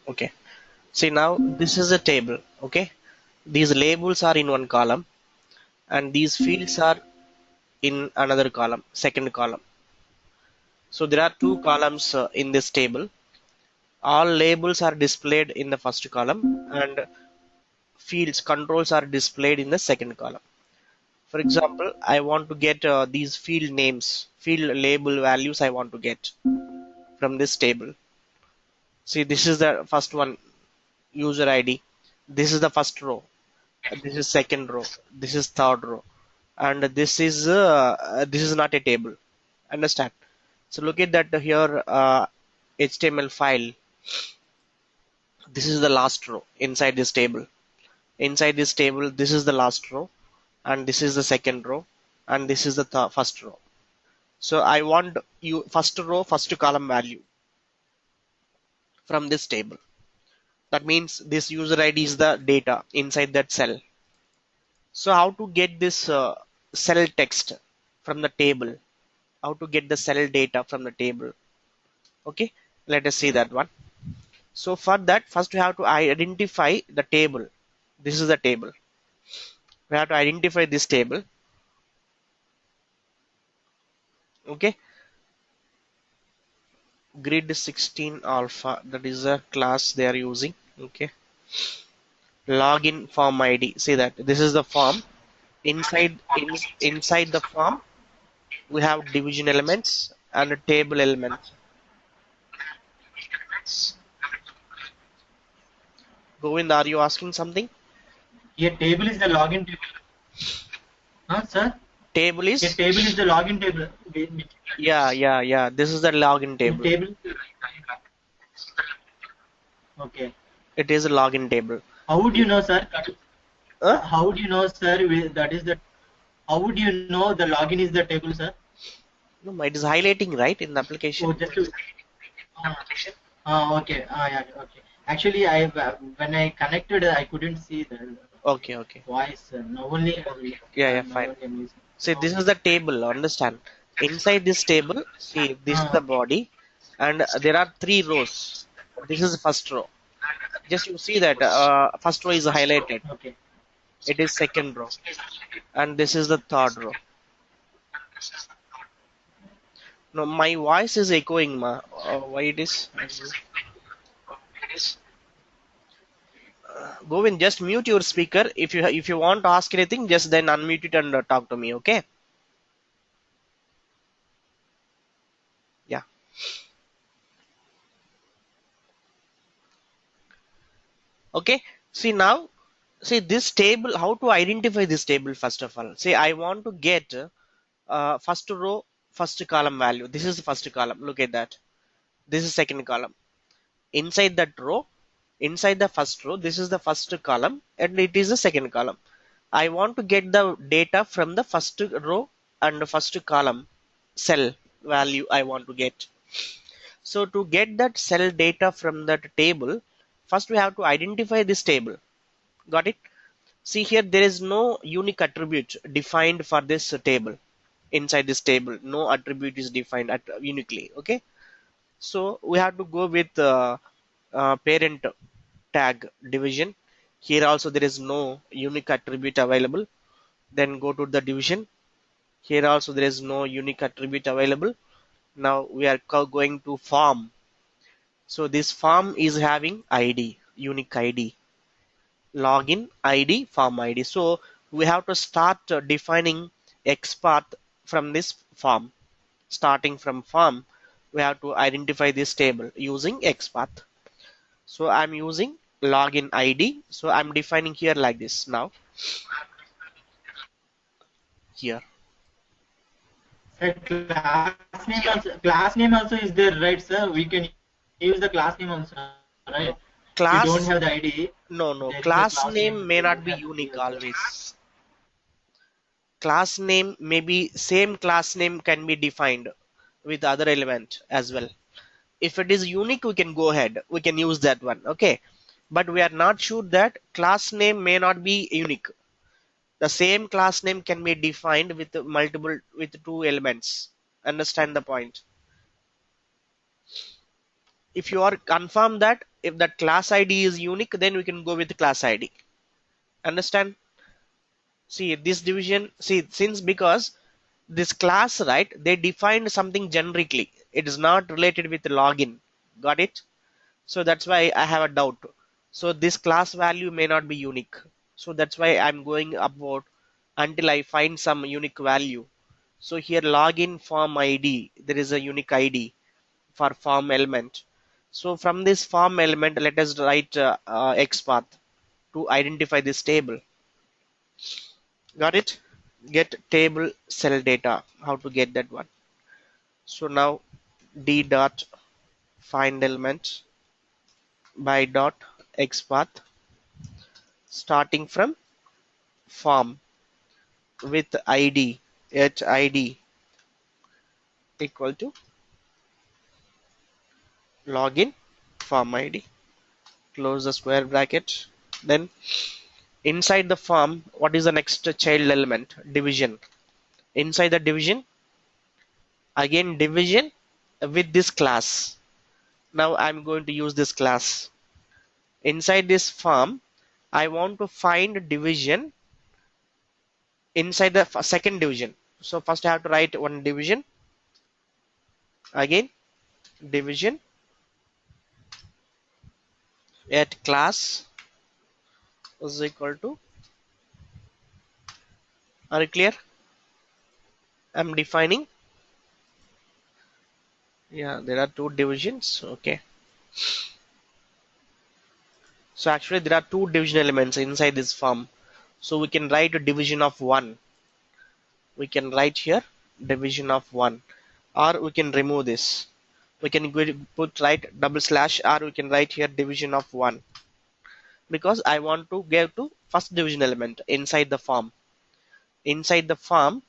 Okay. See, now this is a table. Okay. These labels are in one column and these fields are in another column, second column. So there are two columns in this table. All labels are displayed in the first column and fields controls are displayed in the second column. For example, I want to get these field names, field label values I want to get from this table. See, this is the first one, user ID. This is the first row. This is second row. This is third row, and this is not a table. Understand? So look at that here, HTML file. This is the last row inside this table. Inside this table, this is the last row, and this is the second row, and this is the first row. So I want you first row, first column value from this table. That means this user ID is the data inside that cell. So how to get this cell text from the table? How to get the cell data from the table? Okay, let us see that one. So for that, first we have to identify the table. This is the table. We have to identify this table. Okay, grid 16 alpha, that is a class they are using. Okay, login form ID. See that this is the form. Inside the form we have division elements and a table elements. Govind, are you asking something? A table is the login table. Huh, sir? Table A is, table is the login table. yeah. This is the login In table. table. Okay. It is a login table. How would you know, sir? Huh? How would you know, sir? That is the. How would you know the login is the table, sir? No, it is highlighting right in the application. Oh, just to. Okay. Yeah. Okay. Actually, I when I connected, I couldn't see the Okay. voice. Now only. Yeah, Now fine. only I'm using. See, this is the table. Understand? Inside this table, see, this is the Okay. body, and there are three rows. This is the first row. Just you see that first row is highlighted. Okay. It is second row, and this is the third row. No, my voice is echoing, ma. Why it is? Govind, just mute your speaker. If you want to ask anything, just then unmute it and talk to me. Okay? Yeah. Okay. See now, see this table. How to identify this table first of all? See, I want to get first row, first column value. This is the first column. Look at that. This is second column. Inside that row, inside the first row, this is the first column, and it is the second column. I want to get the data from the first row and the first column cell value I want to get. So to get that cell data from that table, first we have to identify this table. Got it? See here, there is no unique attribute defined for this table. Inside this table, no attribute is defined uniquely. Okay, so we have to go with parent tag division. Here also there is no unique attribute available. Then go to the division. Here also there is no unique attribute available. Now we are going to form. So this form is having ID, unique ID, login ID, form ID. So we have to start defining XPath from this form. Starting from form, we have to identify this table using XPath. So I'm using login ID. So I'm defining here like this now. Here. Sir, class name also is there, right, sir? We can use the class name also, right? No. If you don't Class, have the ID, no. there is a Class class name name may you not be have to unique give. always. Class name maybe same class name can be defined with other element as well. If it is unique, we can go ahead. We can use that one. Okay. But we are not sure that class name may not be unique. The same class name can be defined with multiple, with two elements. Understand the point? If you are confirmed that if that class id is unique, then we can go with class id. Understand? See this division, see, since because this class, right, they defined something generically, it is not related with login. Got it? So that's why I have a doubt. So this class value may not be unique, so that's why I'm going upward until I find some unique value. So here login form id, there is a unique id for form element. So from this form element, let us write xpath to identify this table. Got it? Get table cell data. How to get that one? So now d dot find element by dot xpath starting from form with id at id equal to login form id. Close the square bracket. Then inside the form, what is the next child element? Division. Inside the division, again division with this class. Now I'm going to use this class. Inside this form, I want to find division inside the second division. So first I have to write one division, again division at class is equal to, are you clear? I'm defining, yeah, there are two divisions. Okay, so actually there are two division elements inside this form, so we can write a division of 1. We can write here division of 1, or we can remove this. We can put right double slash, or we can write here division of 1, because I want to get to first division element inside the form. Inside the form,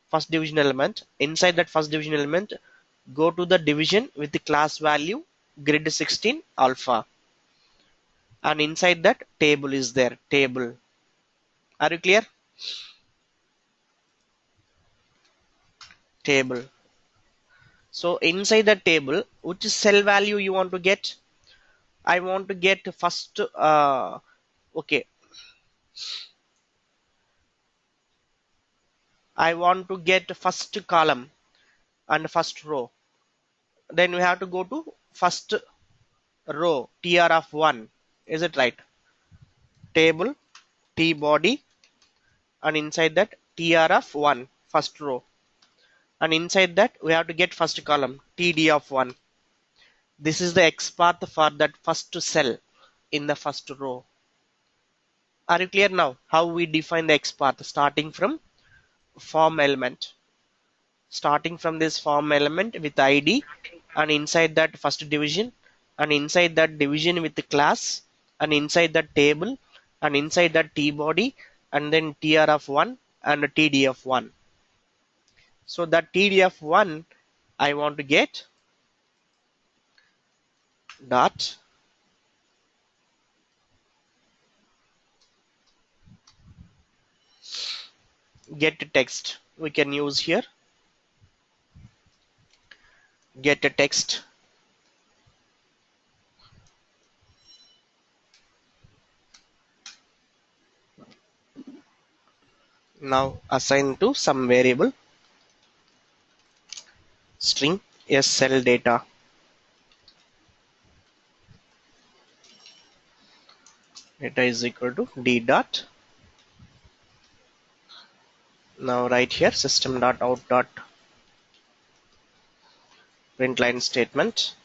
first division element, inside that first division element, go to the division with the class value grid 16 alpha, and inside that table is there, table. Are you clear? Table. So inside the table, which cell value you want to get? I want to get first, okay, I want to get first column and first row. Then we have to go to first row, tr of 1. Is it right? Table, t body, and inside that tr of 1, first row. And inside that we have to get first column, td of 1. This is the xpath for that first cell in the first row. Are you clear now how we define the xpath? Starting from form element. Starting from this form element with id, and inside that first division, and inside that division with the class, and inside that table, and inside that t body, and then tr of 1 and td of 1. So that td of 1 I want to get dot get text. We can use here get a text. Now assign to some variable string sl data. Data is equal to d dot. Now right here system dot out dot print line statement.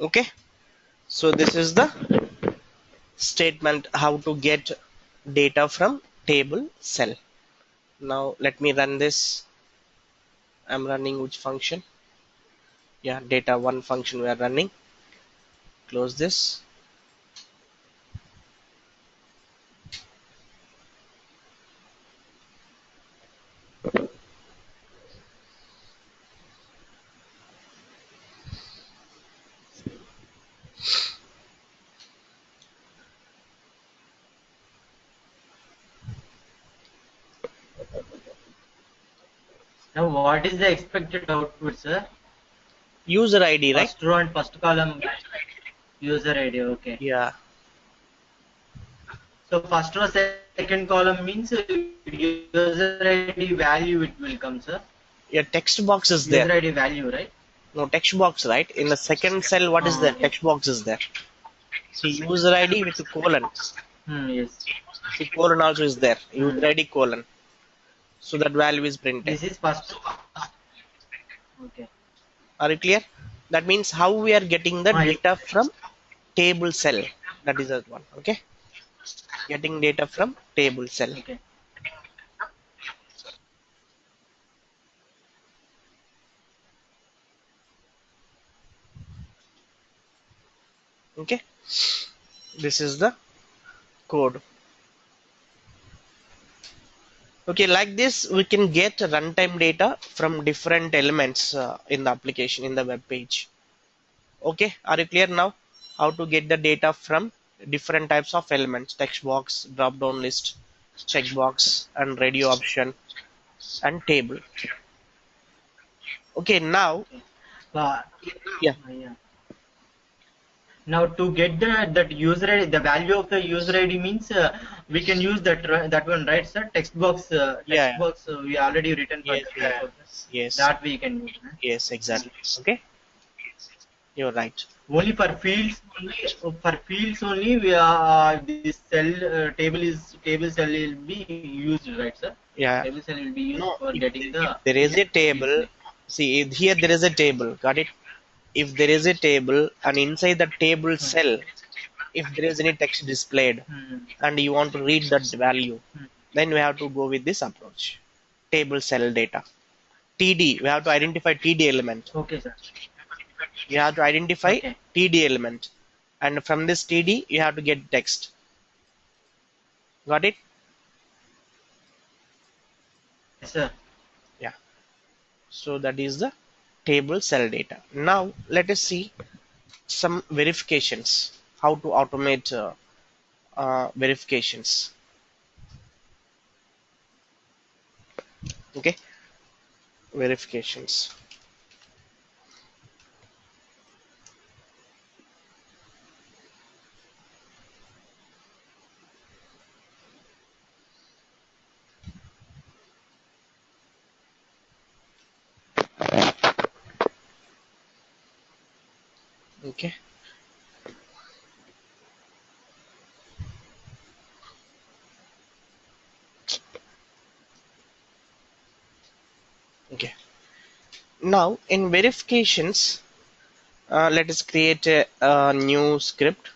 Okay, so this is the statement how to get data from table cell. Now let me run this. I'm running which function? Yeah, data one function we are running. Close this. Now, what is the expected output, sir? User ID, right? First row and first column user ID. Okay. Yeah. So first row, second column means user ID value it will come, sir. Your text box is User there. ID value, right? No text box, right? In the second cell, what is there? Okay. Text box is there. See, user ID with colon. Yes. See, colon also is there. Hmm. User ID colon. So that value is printed. This is first. Okay. Are you clear? That means how we are getting the Yes. data from table cell. That is that one. Okay. Getting data from table cell. Okay. Okay. This is the code. Okay, like this we can get runtime data from different elements in the application in the web page. Okay, are you clear now? How to get the data from different types of elements: text box, drop down list, checkbox, and radio option and table. Okay, now Okay. Uh, yeah, yeah. Now to get that user ID, the value of the user ID means we can use that one, right, sir? yeah, Text yeah. box we already written for Yes, that type of yes, yes, that we can use. Huh? yes, Yeah. exactly. Okay, you're right. Only for fields only we this cell table cell will be used, right, sir? Yeah. Table cell will be used No, for getting if the there is a fields table, name. see here there is a table. Got it? If there is a table and inside the table Hmm. cell, if there is any text displayed Hmm. and you want to read that value, Hmm. then we have to go with this approach. Table cell data. TD, we have to identify TD element. Okay, sir. You have to identify Okay. TD element. And from this TD, you have to get text. Got it? Yes, sir. Yeah. So that is the table cell data. Now let us see some verifications. How to automate verifications. Okay. Verifications. Okay. Okay. Now in verifications, let us create a new script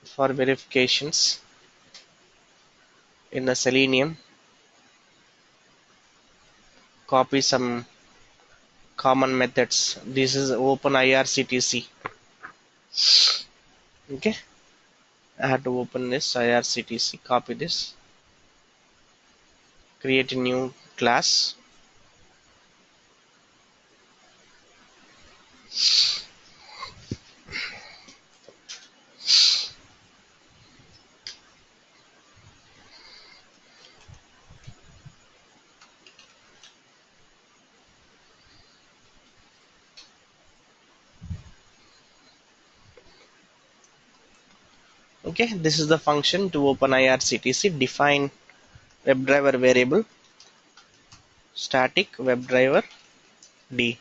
for verifications in the Selenium. Copy some common methods. This is open IRCTC. Okay. I have to open this IRCTC. Copy this. Create a new class. Okay. This is the function to open IRCTC. Define WebDriver variable static WebDriver D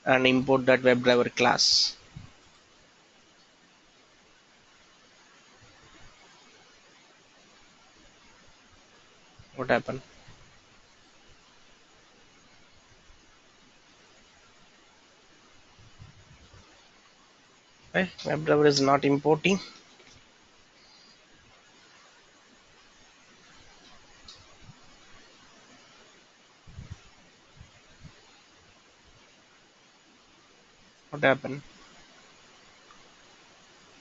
and import that WebDriver class. What happened? Okay. WebDriver is not importing. What happened?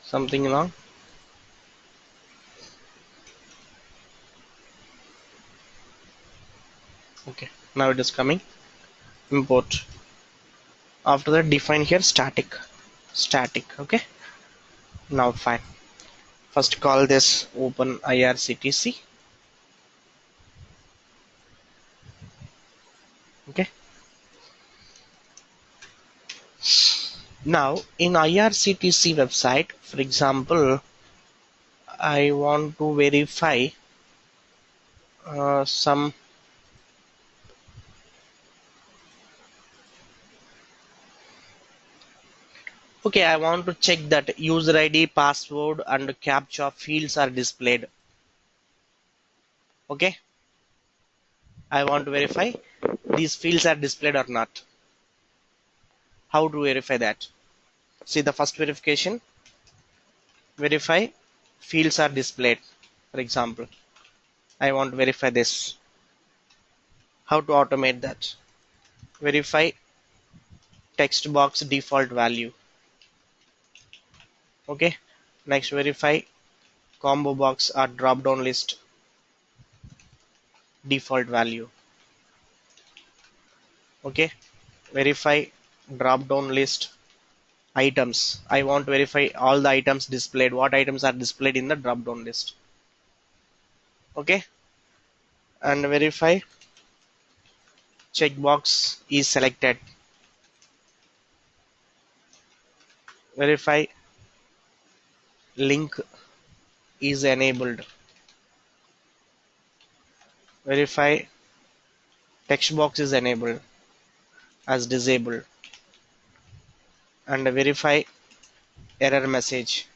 Something wrong? Okay. Now it is coming. Import. After that, define here static. Static. Okay. Now fine. First call this open IRCTC. Now in IRCTC website, for example, I want to verify some. Okay, I want to check that user ID, password, and captcha fields are displayed. Okay, I want to verify these fields are displayed or not. How to verify that? See the first verification, verify fields are displayed. For example, I want to verify this. How to automate that? Verify text box default value. Okay, next verify combo box or drop down list default value. Okay, verify drop down list items. I want to verify all the items displayed. What items are displayed in the drop down list? Okay, and verify checkbox is selected. Verify link is enabled. Verify text box is enabled as disabled, and verify error message.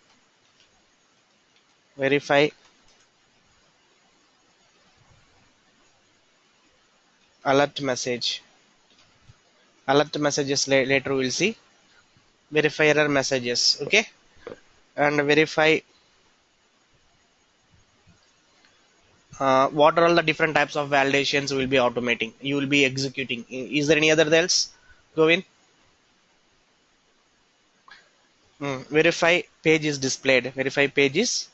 Verify alert message. Alert messages later we'll see. Verify error messages. Okay, and verify what are all the different types of validations we will be automating. You will be executing. Is there any other else? Go in. Verify page is displayed. Verify page is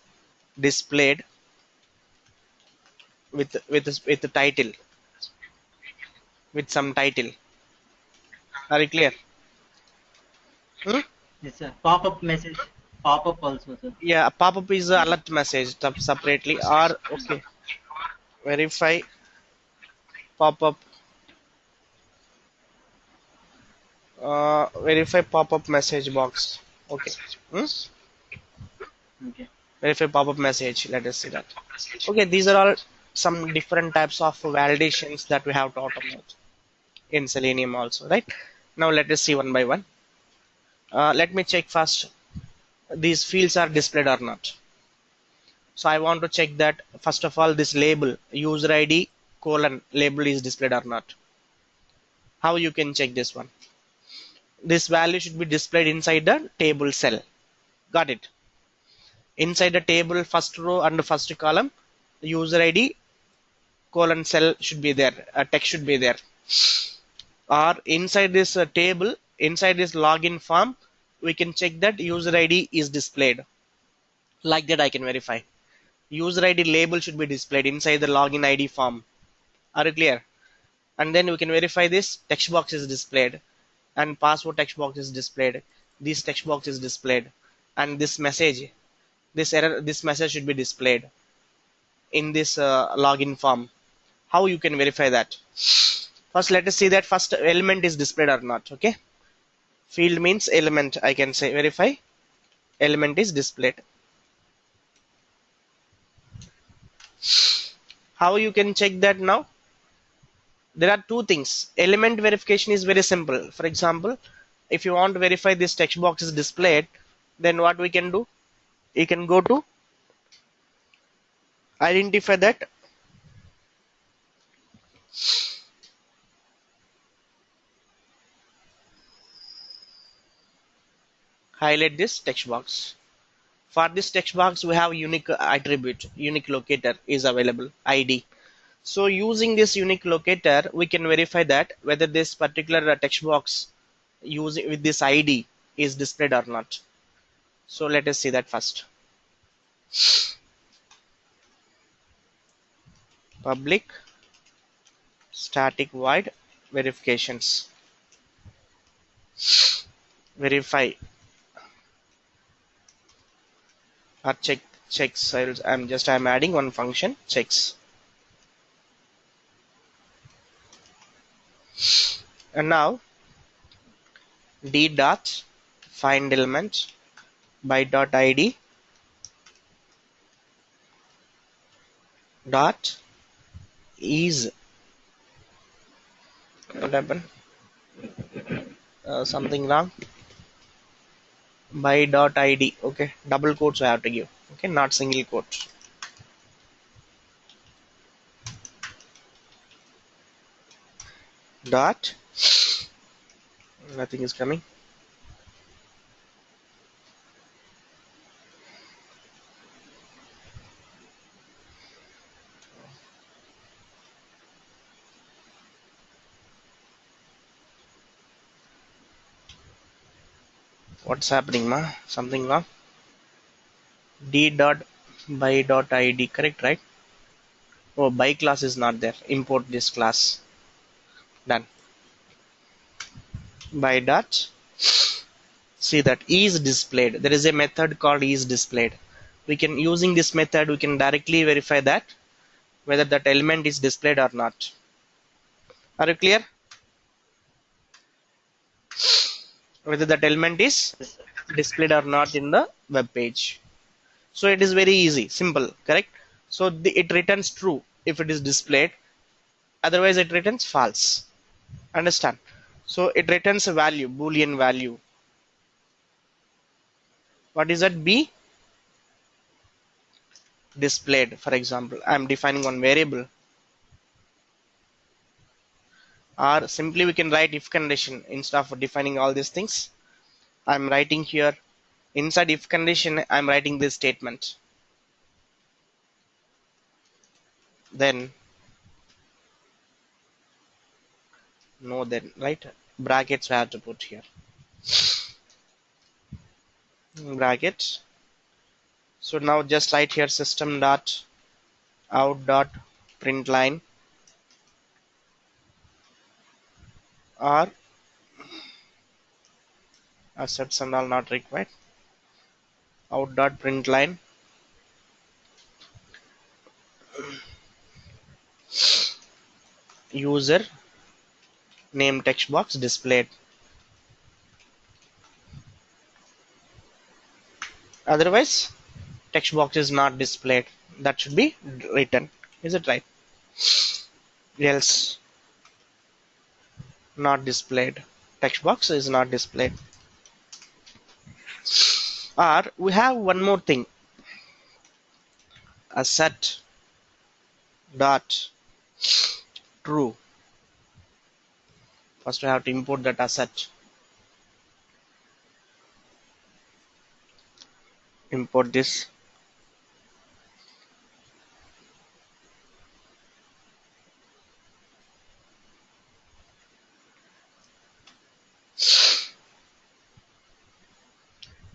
displayed with the title, with some title. Are you clear? Hmm? Yes, sir. Pop-up message. Pop-up also, sir. Yeah, pop-up is a alert message separately. Or okay, verify pop-up. Verify pop-up message box. Okay. Hmm? Okay. Verify pop-up message. Let us see that. Okay, these are all some different types of validations that we have to automate in Selenium also, right? Now let us see one by one. Let me check first these fields are displayed or not. So I want to check that first of all this label user ID colon label is displayed or not. How you can check this one? This value should be displayed inside the table cell. Got it? Inside the table first row and first column, user ID colon cell should be there. Text should be there. Or inside this table, inside this login form, we can check that user ID is displayed. Like that I can verify. User ID label should be displayed inside the login ID form. Are you clear? And then we can verify this text box is displayed and password text box is displayed. This text box is displayed and this message, this error, this message should be displayed in this login form. How you can verify that? First, let us see that first element is displayed or not. Okay, field means element. I can say verify element is displayed. How you can check that now? There are two things. Element verification is very simple. For example, if you want to verify this text box is displayed, then what we can do? You can go to identify that, highlight this text box. For this text box, we have unique attribute, unique locator is available, ID. So using this unique locator, we can verify that whether this particular text box using with this ID is displayed or not. So let us see that first. Public static void verifications. Verify or checks. I'm adding one function checks. And now d dot find element by dot id dot is what happened, something wrong, by dot id. Okay, double quotes I have to give. Okay, not single quote. Dot, nothing is coming. What's happening, ma? Something wrong. D dot by dot id, correct, right? Oh, by class is not there. Import this class. Done. By dot, see that is displayed. There is a method called is displayed. We can, using this method, we can directly verify that whether that element is displayed or not. Are you clear? Whether that element is Yes, sir. displayed or not in the web page. So it is very easy, simple, correct? So it returns true if it is displayed, otherwise it returns false. Understand? So it returns a value, boolean value. What is that? B displayed. For example, I am defining one variable, or simply we can write if condition instead of defining all these things. I am writing here inside if condition, I am writing this statement. Then no, then right, brackets we have to put here, bracket. So now just write here system dot out dot println, or assets and all not required, out dot println user name text box displayed. Otherwise text box is not displayed. That should be written. Is it right? Else not displayed. Text box is not displayed. Or we have one more thing. Asset dot true. First we have to import that asset. Import this.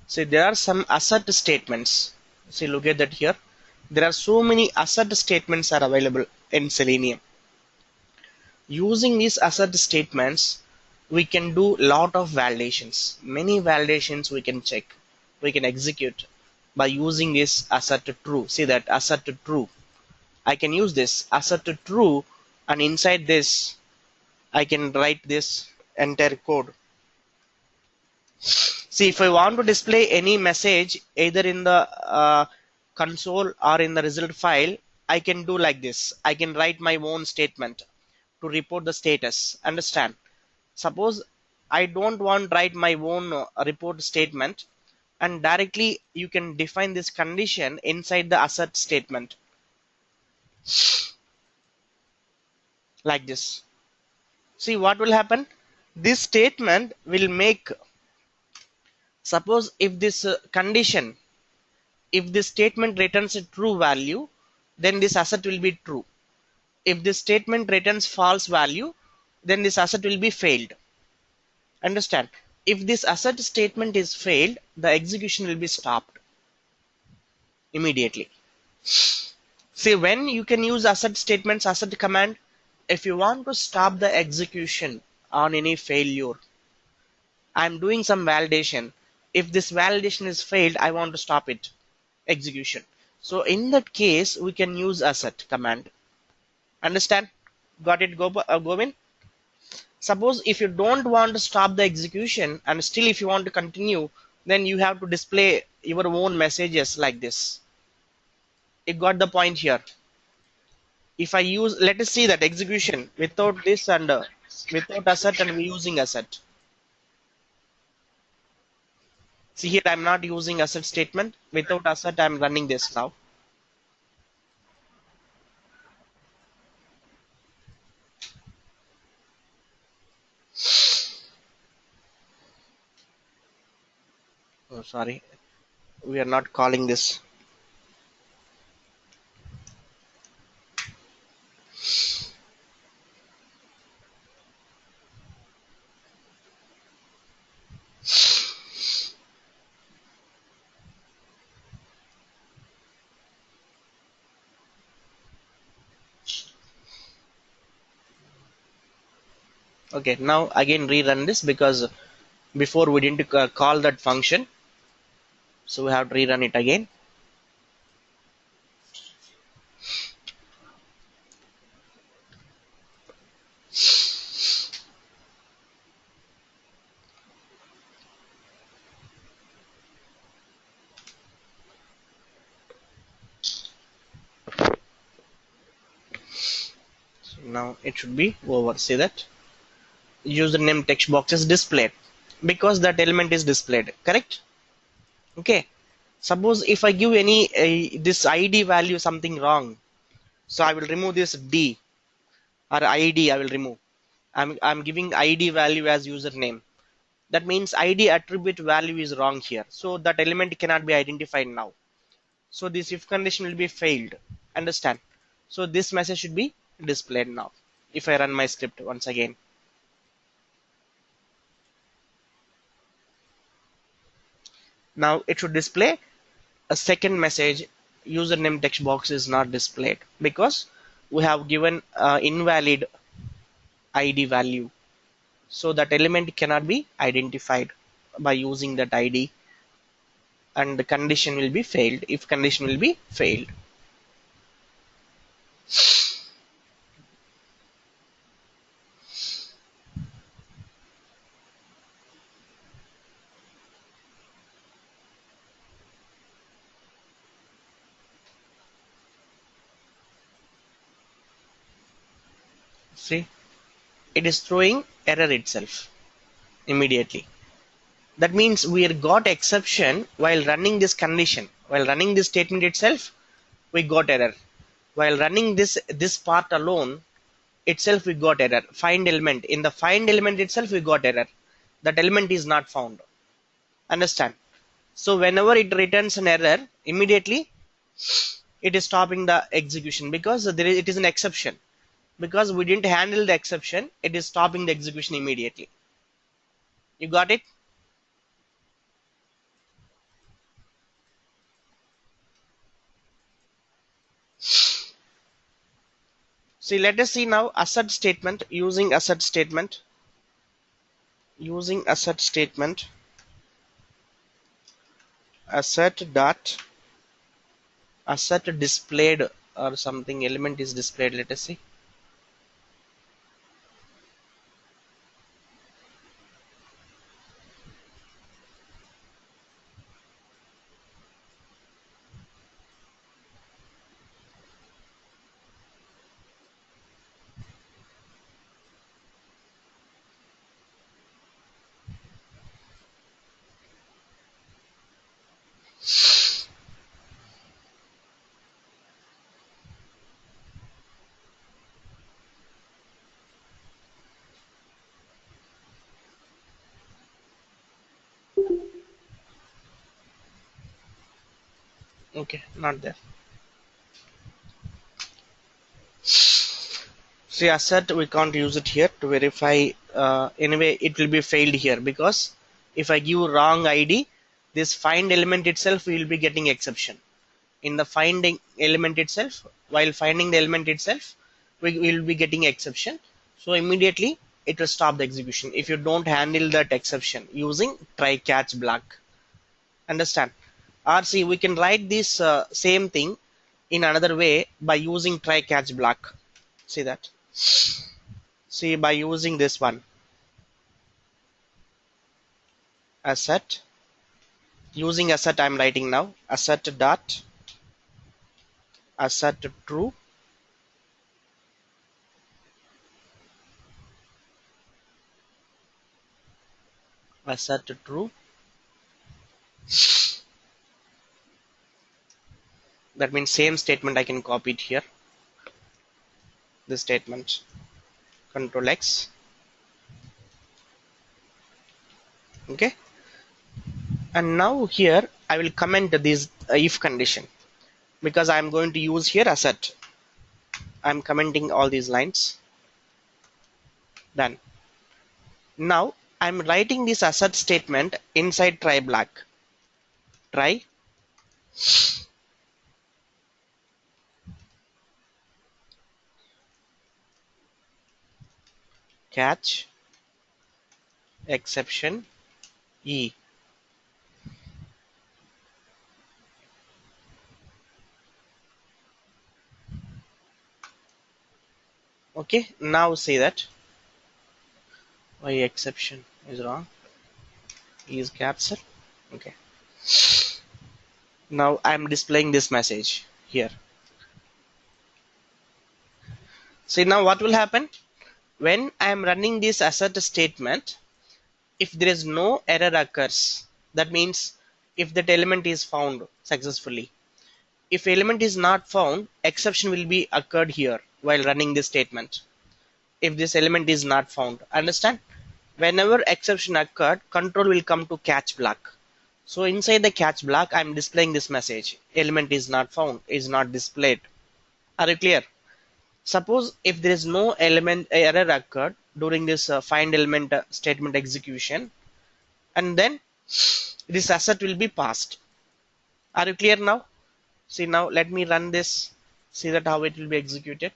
See, there are some asset statements. See, look at that here. There are so many asset statements are available in Selenium. Using these asset statements, we can do lot of validations. Many validations we can check. We can execute by using this asset to true. See that asset to true. I can use this asset to true, and inside this, I can write this entire code. See, if I want to display any message either in the console or in the result file, I can do like this. I can write my own statement to report the status. Understand? Suppose I don't want to write my own report statement, and directly you can define this condition inside the asset statement like this. See what will happen? This statement will make, suppose if this condition, if this statement returns a true value, then this asset will be true. If this statement returns false value, then this asset will be failed. Understand? If this asset statement is failed, the execution will be stopped immediately. See, when you can use asset statements, asset command, if you want to stop the execution on any failure, I'm doing some validation. If this validation is failed, I want to stop it execution. So in that case, we can use asset command. Understand? Got it, Govind? Suppose if you don't want to stop the execution and still if you want to continue, then you have to display your own messages like this. You got the point here. If I use, let us see that execution without this and without asset and we using asset. See here, I'm not using asset statement. Without asset, I'm running this now. Oh, sorry, we are not calling this. Okay, now again rerun this because before we didn't call that function. So we have to rerun it again. So now it should be over. See that? Username text box is displayed because that element is displayed, correct? Okay. Suppose if I give any this ID value something wrong, so I will remove this D or ID. I will remove. I'm giving ID value as username. That means ID attribute value is wrong here. So that element cannot be identified now. So this if condition will be failed. Understand? So this message should be displayed now. If I run my script once again. Now it should display a second message. Username text box is not displayed because we have given invalid ID value. So that element cannot be identified by using that ID and the condition will be failed if condition will be failed. See, it is throwing error itself immediately. That means we got exception while running this condition. While running this statement itself, we got error. While running this part alone itself, we got error. Find element. In the find element itself, we got error. That element is not found. Understand? So whenever it returns an error, immediately it is stopping the execution because it is an exception. Because we didn't handle the exception, it is stopping the execution immediately. You got it? See, let us see now asset statement. Using asset statement, asset dot asset displayed or something element is displayed. Let us see. Okay, not there. See, asset we can't use it here to verify. Anyway, it will be failed here because if I give wrong ID, this find element itself will be getting exception. In the finding element itself, while finding the element itself, we will be getting exception. So immediately it will stop the execution if you don't handle that exception using try catch block. Understand? Or see, we can write this same thing in another way by using try catch block. See that? See, by using this one, asset. Using asset, I'm writing now asset dot asset true, asset true. That means same statement I can copy it here. This statement, Control X. Okay. And now here I will comment this if condition because I'm going to use here asset. I'm commenting all these lines. Done. Now I'm writing this asset statement inside try block. Try catch exception E. Okay, now say that why exception is wrong. E is capsule. Okay. Now I'm displaying this message here. See now what will happen when I'm running this asset statement. If there is no error occurs, that means if that element is found successfully. If element is not found, exception will be occurred here while running this statement. If this element is not found, understand? Whenever exception occurred, control will come to catch block. So inside the catch block, I'm displaying this message. Element is not found, is not displayed. Are you clear? Suppose if there is no element error occurred during this find element statement execution, and then this asset will be passed. Are you clear now? See now let me run this, see that how it will be executed.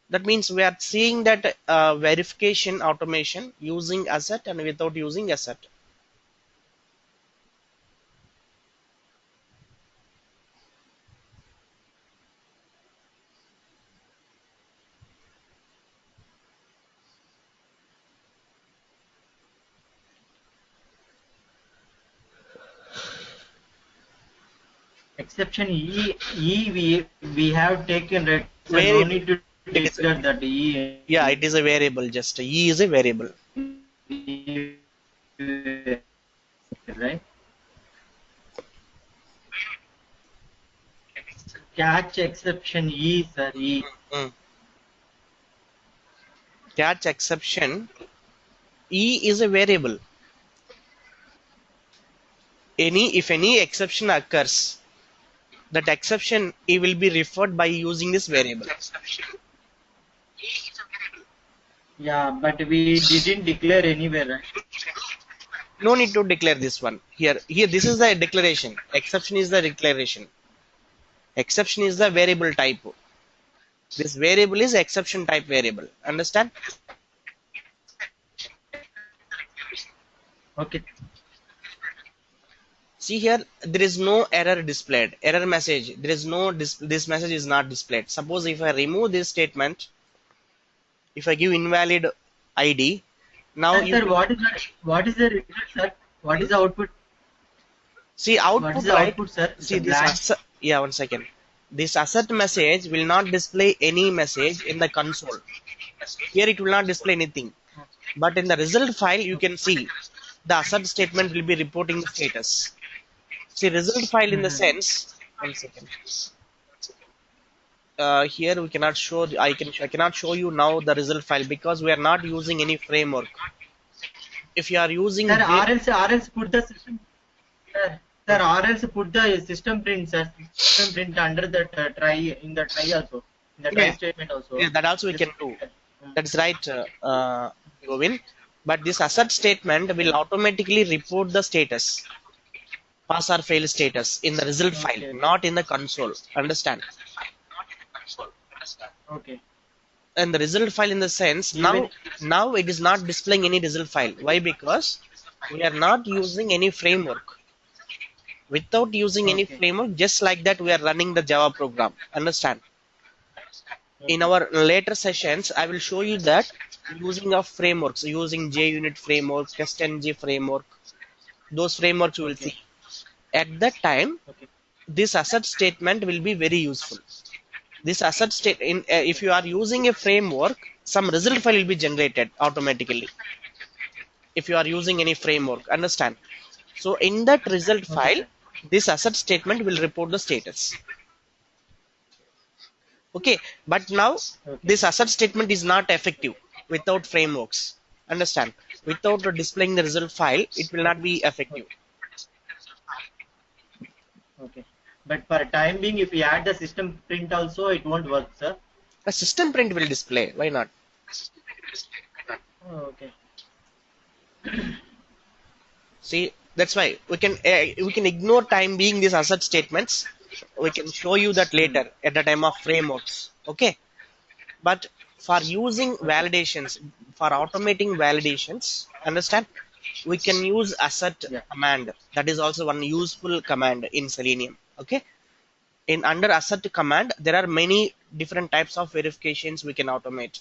That means we are seeing that verification automation using asset and without using asset. Exception we have taken, right? So no Variable. need to It is, declare that yeah, it is a variable. Just E is a variable. right? Catch exception sir, Mm. Catch exception E is a variable. If any exception occurs, that exception E will be referred by using this variable. Yeah, but we didn't declare anywhere, right? No need to declare this one. Here this is the declaration. Exception is the declaration. Exception is the variable type. This variable is exception type variable. Understand? Okay. See here, there is no error displayed. Error message. There is no this message is not displayed. Suppose if I remove this statement, if I give invalid ID, now you Sir, can what is the result, sir? What hmm? is the output? See What is output, the right? output, sir? It's See a this blank. yeah, 1 second. This asset message will not display any message in the console. Here it will not display anything. But in the result file, you can see the asset statement will be reporting the status. See result file in the Mhm. sense, 1 second. Here we cannot show, I cannot show you now the result file because we are not using any framework. If you are Sir, using or else put the system. Sir, or else put the system print, sir. System print under that try in the try also, in the try yeah, statement yeah, also. that also we Just can do. uh, That's right, Govin. But this asset statement will automatically report the status, pass or fail status in the result file, okay, not in the console. Understand? okay. And the result file in the sense Even now it is not displaying any result file. Why? Because we are not using any framework. Without using any okay, framework, just like that, we are running the Java program. Understand? In okay, our later sessions, I will show you that using of frameworks, using JUnit framework, TestNG framework. those frameworks you will Okay. see. At that time, Okay. this asset statement will be very useful. This asset state if you are using a framework, some result file will be generated automatically. If you are using any framework, understand? So in that result Okay, file, sir. this asset statement will report the status. Okay, but now Okay. this asset statement is not effective without frameworks. Understand? Without displaying the result file, it will not Okay. be effective. Okay. Okay. But for time being, if we add the system print also, it won't work, sir. A system print will display. Why not? Oh, okay. See, that's why we can ignore time being these asset statements. We can show you that Hmm. later at the time of frameworks. Okay, but for using Okay. validations, for automating validations, understand? We can use asset Yeah. command. That is also one useful command in Selenium. Okay, in under asset command, there are many different types of verifications we can automate.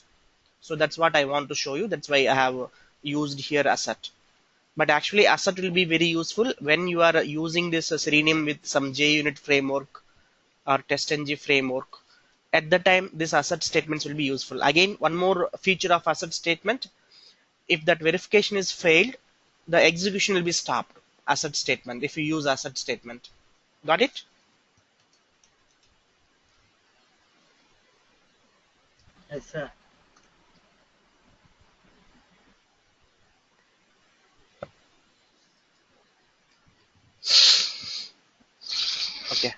So that's what I want to show you. That's why I have used here asset. But actually asset will be very useful when you are using this Selenium with some JUnit framework or TestNG framework. At the time, this asset statements will be useful. Again, one more feature of asset statement: if that verification is failed, the execution will be stopped. Asset statement. If you use asset statement, got it? Yes, sir. Okay.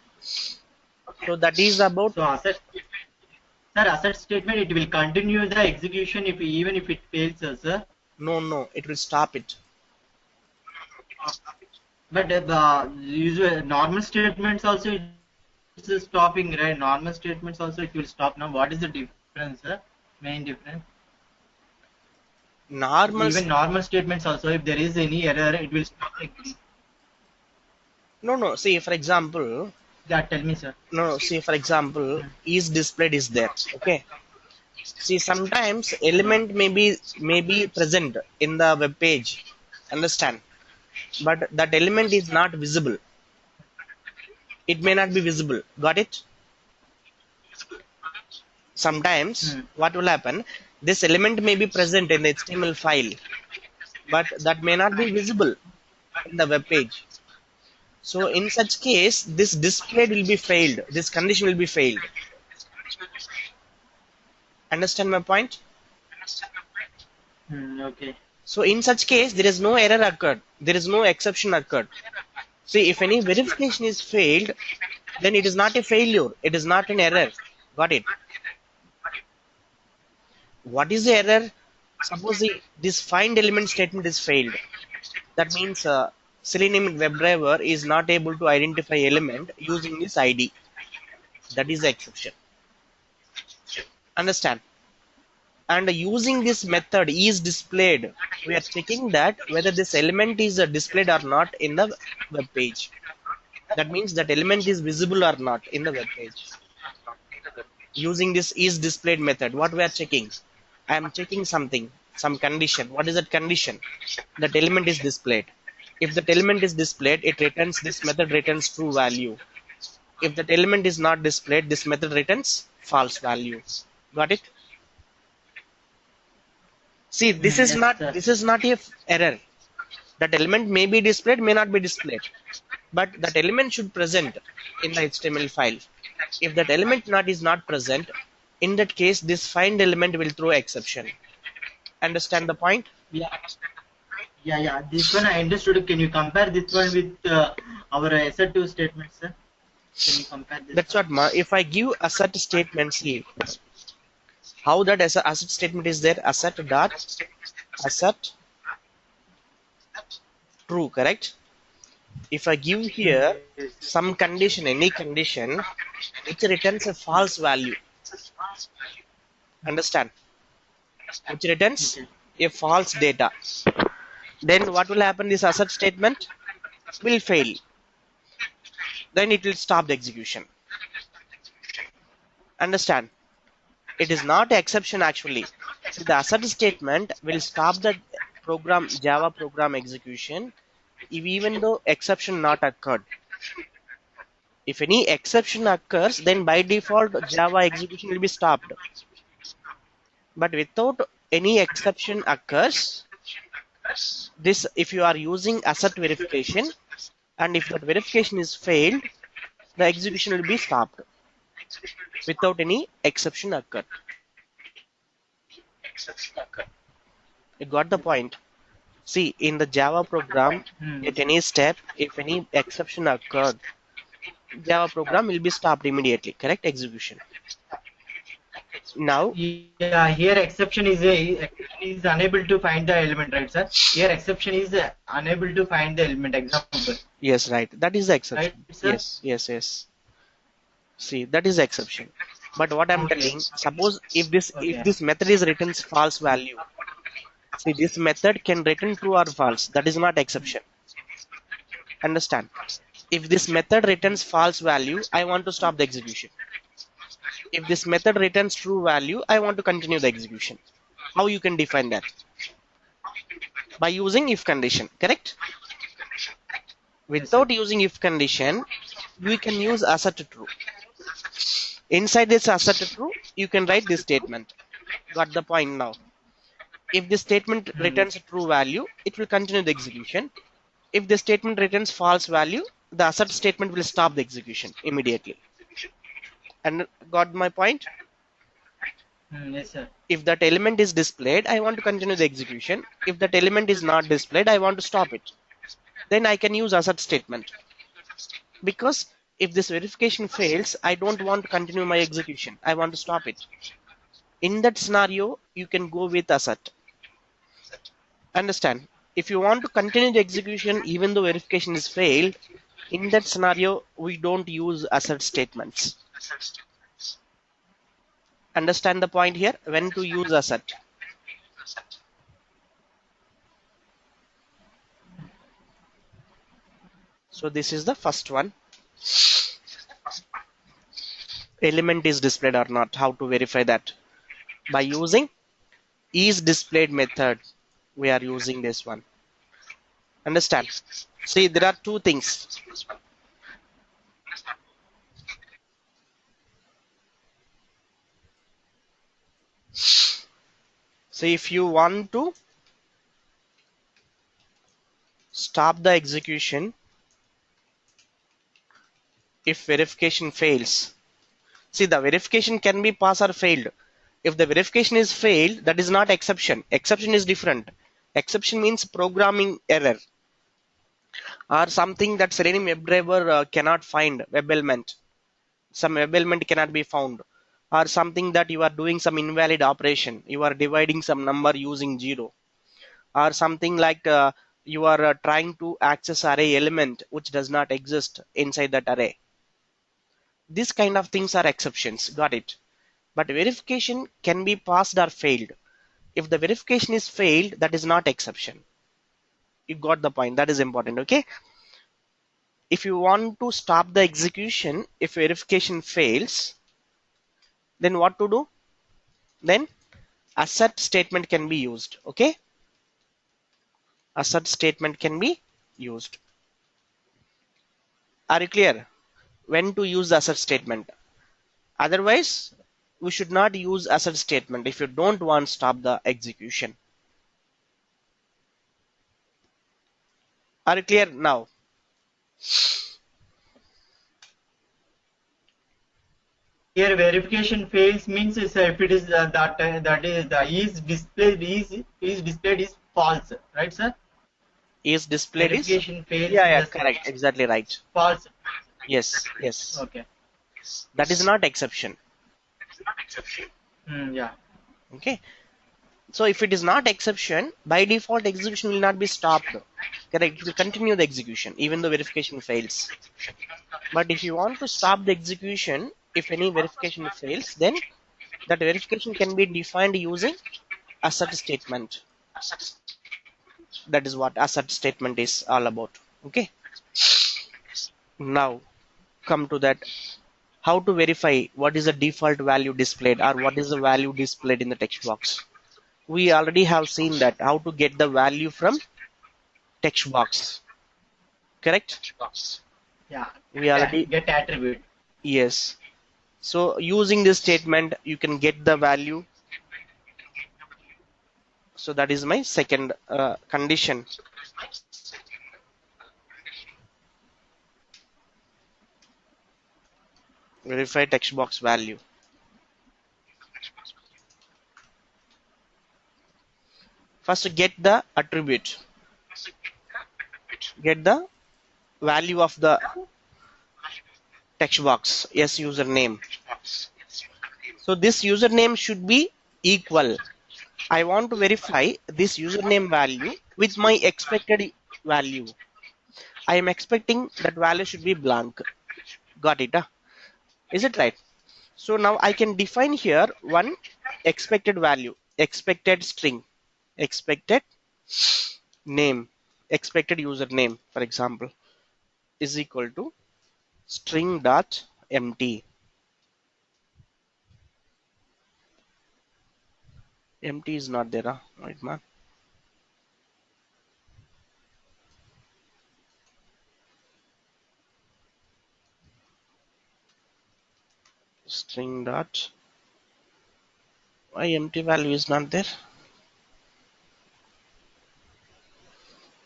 So that is about. So asset, sir, asset statement, it will continue the execution if even if it fails, sir. No, no, it will stop it. But the usual normal statements also it's stopping, right? Normal statements also it will stop now. What is the difference, sir? Main difference. Normal. Even normal statements also, if there is any error, it will stop. No, no. See, for example, Yeah, tell me, sir. no, no. See, for example, Hmm. is displayed is there. Okay. See, sometimes Yeah. element may be present in the web page. Understand? But that element is not visible. It may not be visible. Got it? Sometimes Hmm. what will happen? This element may be present in the HTML file, but that may not be visible in the web page. So in such case, this display will be failed. This condition will be failed. Understand my point? Hmm. Okay. So in such case, there is no error occurred. There is no exception occurred. See, if any verification is failed, then it is not a failure. It is not an error. Got it? What is the error? Suppose this find element statement is failed. That means Selenium WebDriver is not able to identify element using this ID. That is the exception. Understand? And using this method is displayed. We are checking that whether this element is displayed or not in the web page. That means that element is visible or not in the web page. Using this is displayed method, what we are checking? I am checking something, some condition. What is that condition? That element is displayed. If that element is displayed, it returns, this method returns true value. If that element is not displayed, this method returns false value. Got it? See, this Hmm. is Yes, not sir. this is not a error. That element may be displayed, may not be displayed, but that element should present in the HTML file. If that element not is not present, in that case, this find element will throw exception. Understand the point? Yeah. Yeah, yeah. This one I understood. Can you compare this one with our SR2 statements, sir? Can you compare this That's one? what if I give asset statement, see how that as a asset statement is there. Asset dot asset true, correct? If I give Hmm. here Yes. some condition, any condition which returns a Hmm. false value, understand? Which returns Okay. a false data, then what will happen? This asset statement will fail. Then it will stop the execution. Understand? It is not an exception actually. See, the asset statement will stop the program, Java program execution even though exception not occurred. If any exception occurs, then by default Java execution will be stopped. But without any exception occurs, this if you are using asset verification and if that verification is failed, the execution will be stopped without any exception occur. You got the point? See, in the Java program, at any step, if any exception occurred, Java program will be stopped immediately. Correct? Execution. Now, Yeah, here exception is unable to find the element, right, sir? Here exception is unable to find the element. Example. yes, right. That is the exception. Right, sir? Yes, yes, yes. See, that is the exception. But what I'm Okay. telling, suppose if this Okay. method is returns false value, see this method can return true or false. That is not exception. Understand? If this method returns false value, I want to stop the execution. If this method returns true value, I want to continue the execution. How you can define that? By using if condition, correct? Yes, sir. Without using if condition, we can use asset true. Inside this asset true, you can write this statement. Got the point now? If this statement returns a true value, it will continue the execution. If the statement returns false value, the asset statement will stop the execution immediately. And got my point? Yes, sir. If that element is displayed, I want to continue the execution. If that element is not displayed, I want to stop it. Then I can use asset statement. Because if this verification fails, I don't want to continue my execution. I want to stop it. In that scenario, you can go with asset. Understand? If you want to continue the execution even though verification is failed, in that scenario, we don't use asset statements. Understand the point here? When to use asset? So this is the first one. Element is displayed or not. How to verify that? By using is displayed method. We are using this one. Understand? See, there are two things. So if you want to stop the execution, if verification fails, see the verification can be pass or failed. If the verification is failed, that is not exception. Exception is different. Exception means programming error or something that Selenium WebDriver cannot find, web element. Some web element cannot be found, or something that you are doing some invalid operation. You are dividing some number using 0, or something like you are trying to access array element which does not exist inside that array. These kind of things are exceptions. Got it? But verification can be passed or failed. If the verification is failed, that is not exception. You got the point. That is important. Okay. If you want to stop the execution, if verification fails, then what to do? Then asset statement can be used. Okay. Asset statement can be used. Are you clear? When to use the asset statement? Otherwise, we should not use asset statement if you don't want to stop the execution. Are you clear now? Here verification fails means if it is that is the is displayed is false, right, sir? Is displayed is? Verification fails Yeah, in yeah, the correct. Exactly right. false. Yes, yes. Okay. That is not exception. Yeah. Okay. So if it is not exception, by default execution will not be stopped. Correct. It will continue the execution even though verification fails. But if you want to stop the execution, if any verification fails, then that verification can be defined using asset statement. That is what asset statement is all about. Okay. Now come to that. How to verify what is the default value displayed or what is the value displayed in the text box. We already have seen that how to get the value from text box. correct? Yeah. We already, Get attribute. yes. So using this statement, you can get the value. So that is my second condition. Verify text box value. First, get the attribute. Get the value of the text box. Yes, username. So this username should be equal. I want to verify this username value with my expected value. I am expecting that value should be blank. Got it? Is it right? So now I can define here one expected value, expected string, expected name, expected username, for example, is equal to string dot empty. Empty is not there, huh? Right, man. String dot. Why empty value is not there?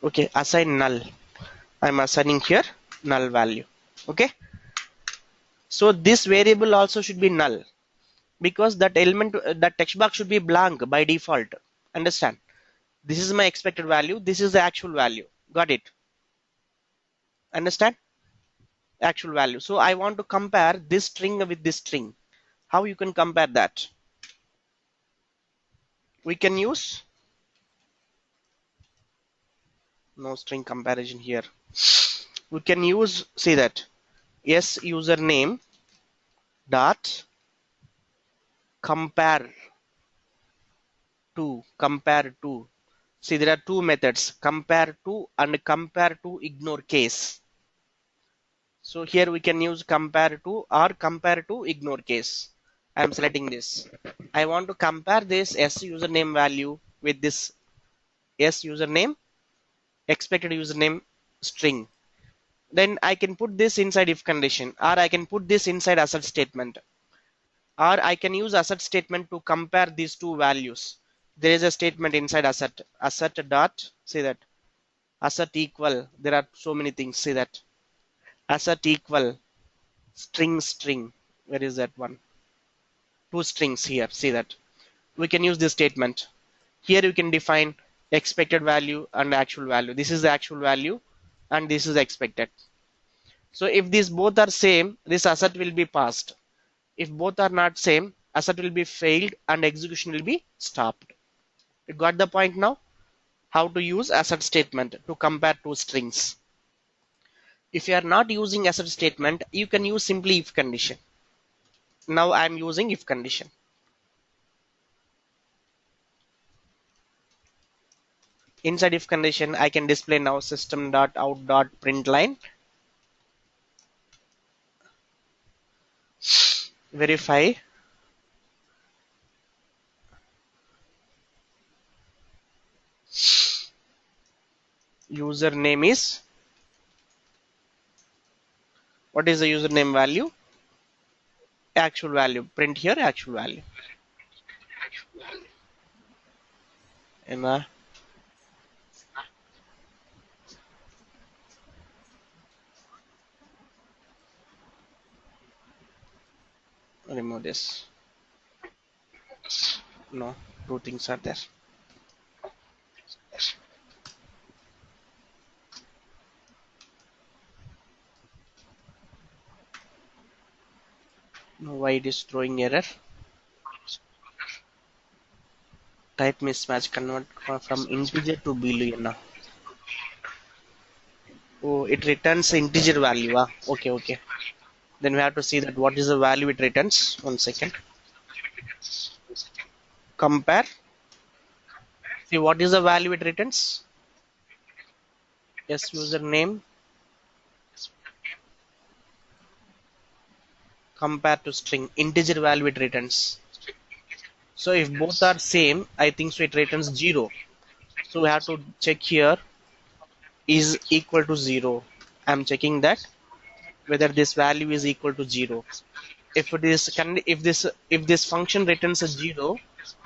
Okay, assign null. I'm assigning here null value. Okay, so this variable also should be null because that element, that text box should be blank by default. Understand? This is my expected value. This is the actual value. Got it? Understand? Actual value. So I want to compare this string with this string. How you can compare that? We can use no string comparison here. We can use, see that, yes, username dot compare to. See, there are two methods, compare to and compare to ignore case. So here we can use compare to or compare to ignore case. I am selecting this. I want to compare this s username value with this s username expected username string. Then I can put this inside if condition, or I can put this inside assert statement, or I can use assert statement to compare these two values. There is a statement inside assert dot, say that, assert equal, there are so many things, say that, assert equal string, where is that one, two strings here, see that. We can use this statement. Here you can define expected value and actual value. This is the actual value and this is expected. So if these both are same, this assert will be passed. If both are not same, assert will be failed and execution will be stopped. You got the point now? How to use assert statement to compare two strings. If you are not using assert statement, you can use simply if condition. Now I am using if condition. Inside if condition, I can display now system.out.println verify username is, what is the username value? Actual value. Print here actual value. And remove this. No, two things are there. No, why it is throwing error? Type mismatch, convert from integer to boolean. Oh, it returns integer value. Okay, okay. Then we have to see that what is the value it returns. 1 second. Compare. See what is the value it returns. Yes, username. Compare to string. Integer value it returns. So if both are same, I think so it returns 0. So we have to check here is equal to 0. I'm checking that whether this value is equal to 0. If it is, if this function returns a 0,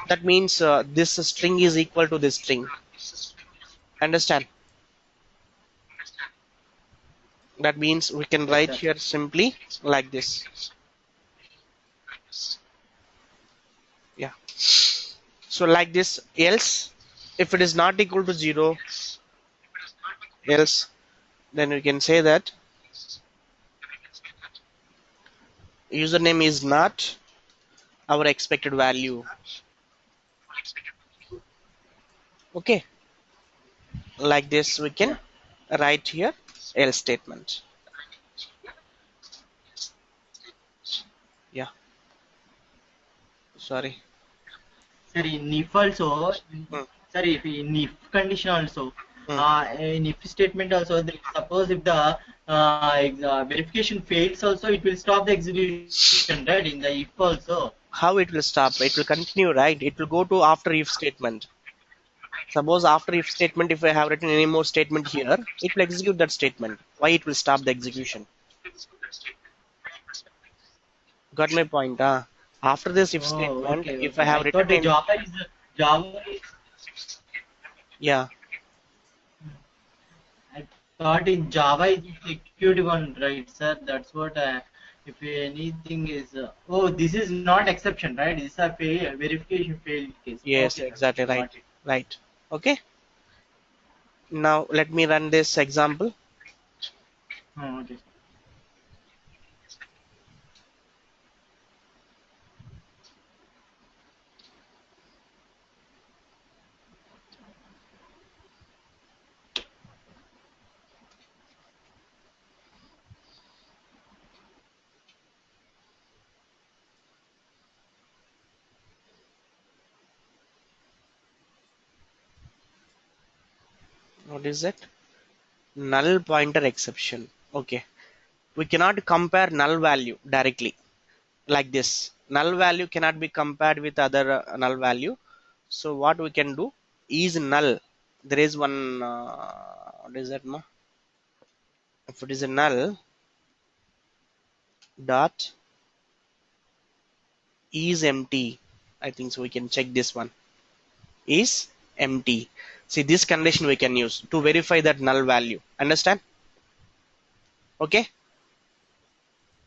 that means this string is equal to this string. Understand? That means we can Yes, write sir. here simply like this. Yeah. So like this, else if it is not equal to 0, else then we can say that username is not our expected value. Okay, like this we can Yeah. write here else statement. Yeah, sorry. Sorry, in if also, Mm, sorry, if in if condition also, mm. in if statement also, suppose if the verification fails also, it will stop the execution, right? In the if also. How it will stop? It will continue, right? It will go to after if statement. Suppose after if statement, if I have written any more statement here, it will execute that statement. Why it will stop the execution? Got my point, huh? After this if Oh, statement, okay, if I okay. have I written thought the in, Java is yeah, I thought in Java is the executive one, right, sir? That's what. If anything is, oh, this is not exception, right? This is a verification failed case. yes, Okay, sir. exactly Okay, right, got it. right. Okay. Now let me run this example. Oh, okay. What is it? Null pointer exception. Okay. We cannot compare null value directly like this. Null value cannot be compared with other null value. So what we can do is null. There is one. What is that? Ma? If it is a null dot is empty, I think so. We can check this one. Is empty. See this condition we can use to verify that null value. Understand? Okay.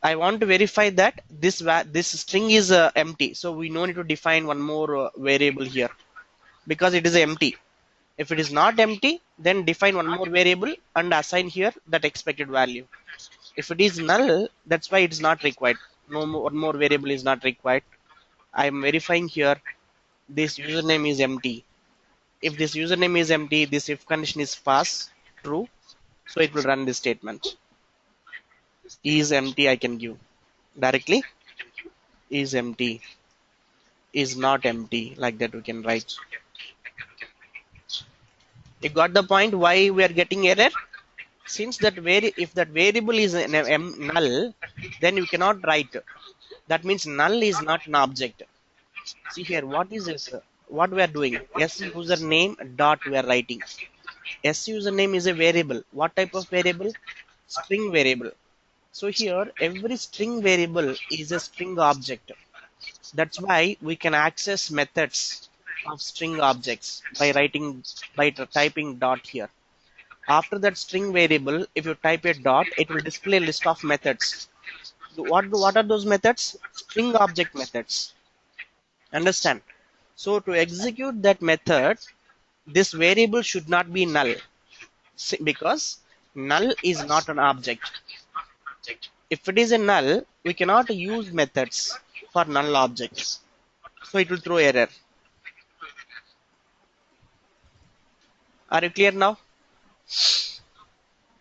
I want to verify that this string is empty. So we no need to define one more variable here because it is empty. If it is not empty, then define one more variable and assign here that expected value. If it is null, that's why it is not required. No more, one more variable is not required. I am verifying here this username is empty. If this username is empty, this if condition is false, true, so it will run this statement. Is empty I can give directly. Is empty, is not empty, like that we can write. You got the point why we are getting error? Since that if that variable is null, then you cannot write. That means null is not an object. See here, what is this? What we are doing? S username dot we are writing. S username is a variable. What type of variable? String variable. So here, every string variable is a string object. That's why we can access methods of string objects by typing dot here. After that string variable, if you type a dot, it will display a list of methods. What are those methods? String object methods. Understand? So to execute that method, this variable should not be null because null is not an object. If it is a null, we cannot use methods for null object. So it will throw error. Are you clear now?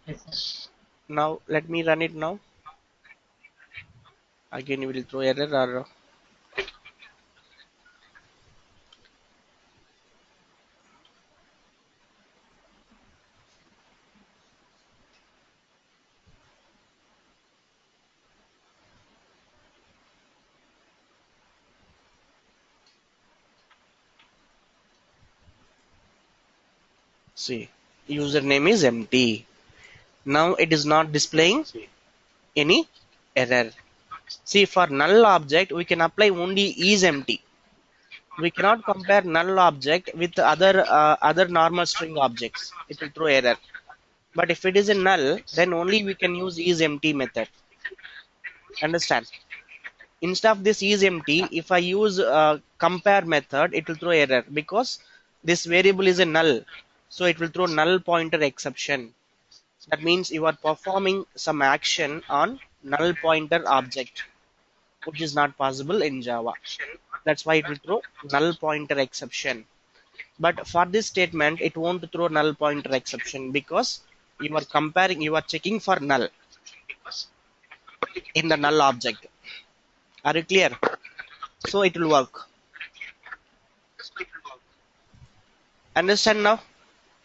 Yes, sir. Now let me run it now. Again, you will throw error or see username is empty. Now it is not displaying any error. See, for null object, we can apply only is empty. We cannot compare null object with other normal string objects. It will throw error. But if it is a null, then only we can use is empty method. Understand? Instead of this is empty, if I use compare method, it will throw error because this variable is a null. So it will throw null pointer exception. That means you are performing some action on null pointer object, which is not possible in Java. That's why it will throw null pointer exception. But for this statement, it won't throw null pointer exception because you are checking for null in the null object. Are you clear? So it will work. Understand now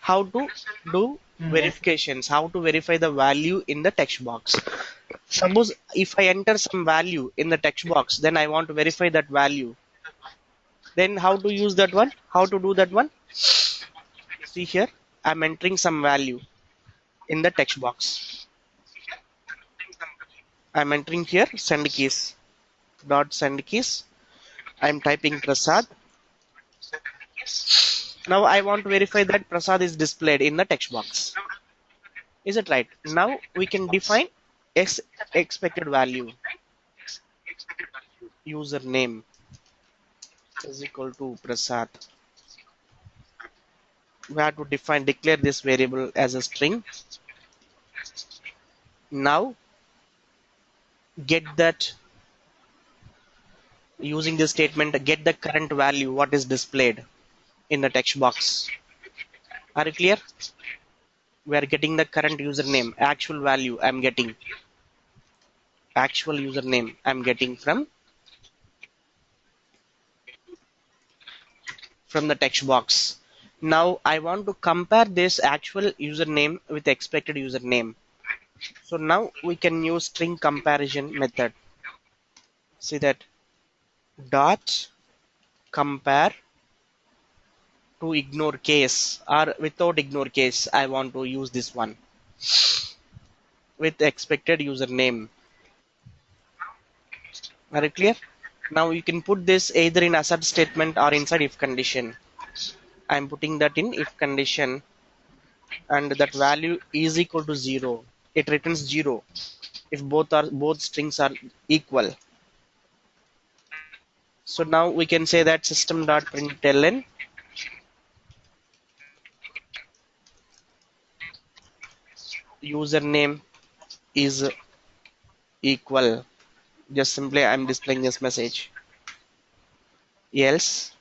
how to do Yes. verifications, how to verify the value in the text box. Suppose if I enter some value in the text box, then I want to verify that value. Then how to use that one? How to do that one? See here, I'm entering some value in the text box. I'm entering here send keys dot send keys. I'm typing Prasad. Now I want to verify that Prasad is displayed in the text box. Is it right? Now we can define expected value. Username is equal to Prasad. We have to declare this variable as a string. Now get that using this statement, get the current value what is displayed in the text box. Are you clear? We are getting the current username, actual value I'm getting. Actual username I'm getting from the text box. Now I want to compare this actual username with expected username. So now we can use string comparison method. See that dot compare to ignore case or without ignore case. I want to use this one with expected username. Are you clear? Now you can put this either in assert statement or inside if condition. I'm putting that in if condition and that value is equal to 0. It returns 0 if both strings are equal. So now we can say that system.println username is equal. Just simply I'm displaying this message. Else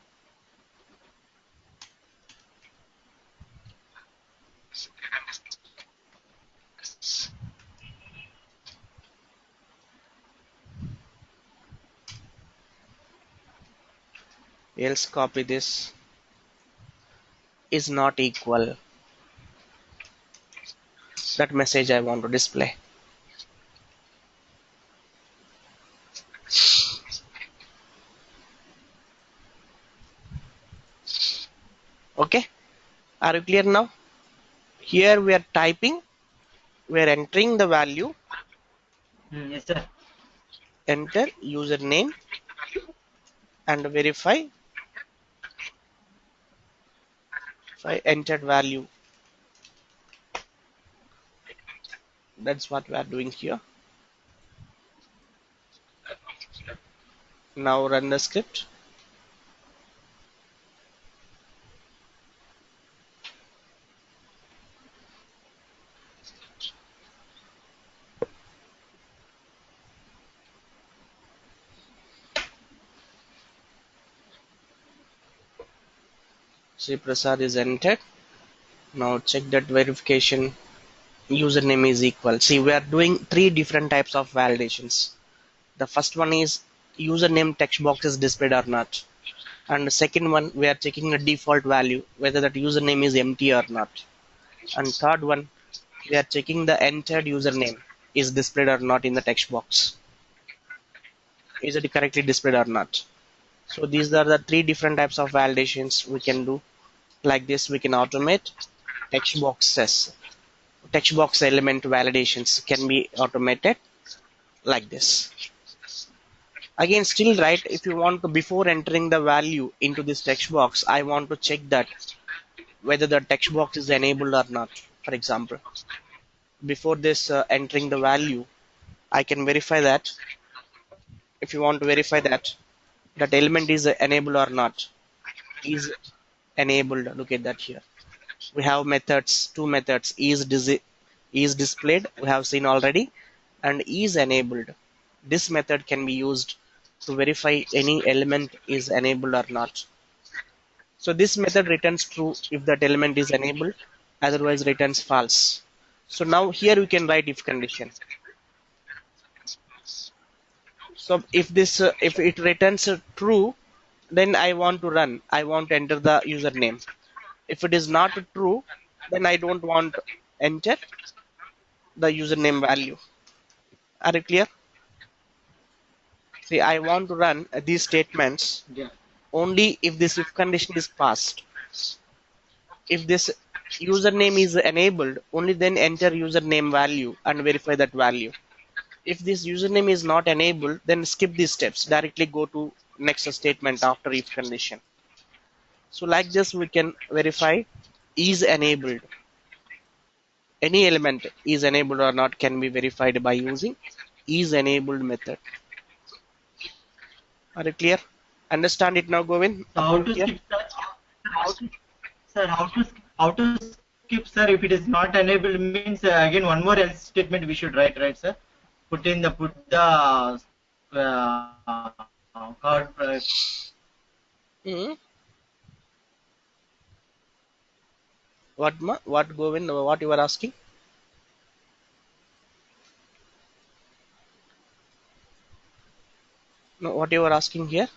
copy this is not equal. That message I want to display. Okay, are you clear now? Here we are typing, we are entering the value, Yes, sir. enter username and verify if I entered value. That's what we are doing here. Now run the script. See, Prasad is entered. Now check that verification username is equal. See, we are doing three different types of validations. The first one is username text box is displayed or not. And the second one, we are checking the default value, whether that username is empty or not. And third one, we are checking the entered username is displayed or not in the text box. Is it correctly displayed or not? So these are the three different types of validations we can do. Like this, we can automate text boxes. text box element validations can be automated like this. Again, still right, if you want to, before entering the value into this text box, I want to check that whether the text box is enabled or not. For example, before this entering the value, I can verify that. If you want to verify that that element is enabled or not, is enabled. Look at that here. We have methods, two methods, is displayed, we have seen already, and is enabled. This method can be used to verify any element is enabled or not. So this method returns true if that element is enabled, otherwise returns false. So now here we can write if condition. So if it returns true, then I want to run. I want to enter the username. If it is not true, then I don't want to enter the username value. Are you clear? See, I want to run these statements Yeah. only if this if condition is passed. If this username is enabled, only then enter username value and verify that value. If this username is not enabled, then skip these steps. Directly go to next statement after if condition. So like this, we can verify is enabled. Any element is enabled or not can be verified by using is enabled method. Are you clear? Understand it now, Govin? So Up how to to here? skip, sir? How to, sir, how to skip, sir? If it is not enabled, means again one more else statement we should write, right, sir? Put the card. Hmm. What Govin? What you are asking? No, what you are asking here?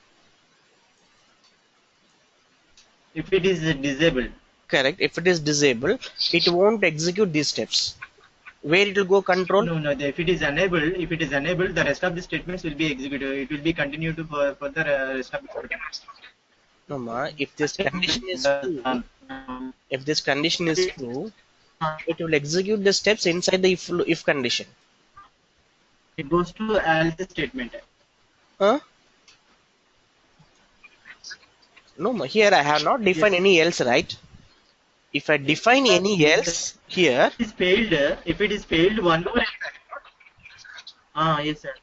If it is disabled. Correct. If it is disabled, it won't execute these steps. Where it will go control? No, no. If it is enabled, the rest of the statements will be executed. It will be continued to for the rest of the statements. No, ma. If this condition is The, true, if this condition is true, it will execute the steps inside the if condition. it goes to else statement. Huh? No, ma. Here I have not defined Yes. any else, right? If I define any Yes, else here, if it is failed, one more. Yes, sir.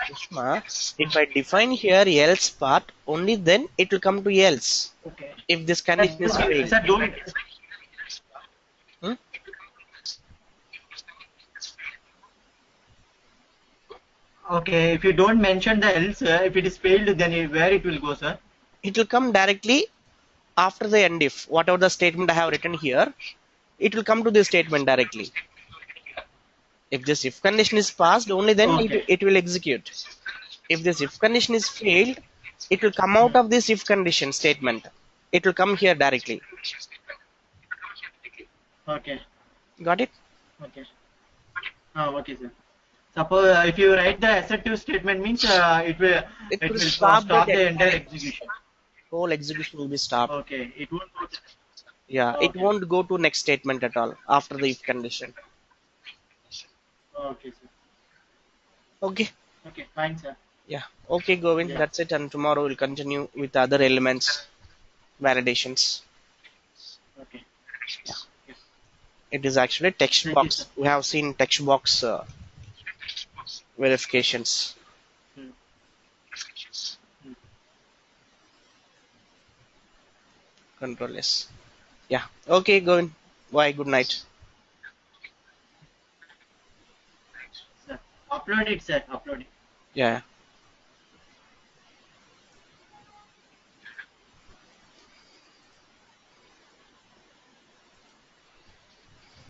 Ushma, if I define here else part, only then it will come to else. Okay. If this condition is failed. Sir, don't. Hmm? Okay, if you don't mention the else, if it is failed, then where it will go, sir? It will come directly after the end if. Whatever the statement I have written here, it will come to this statement directly. If this if condition is passed, only then Okay. it will execute. If this if condition is failed, it will come out of this if condition statement. It will come here directly. Okay. Got it? Okay. Okay, sir. Suppose if you write the assertive statement means It it will will stop stop that the entire entire execution. whole execution will be stopped. Okay, it won't go. Yeah, it Okay. won't go to next statement at all after the if condition. Okay, sir. Okay. Okay, fine, sir. Yeah. Okay, Govin. Yeah. That's it. And tomorrow we'll continue with other elements validations. Okay. Yeah. Yeah. It is actually text Thank you, sir. box. We have seen text box verifications. Hmm. Hmm. Control S. Yeah. Okay, Govin. Bye. Good night. Sir, upload it, sir. Upload it. Yeah.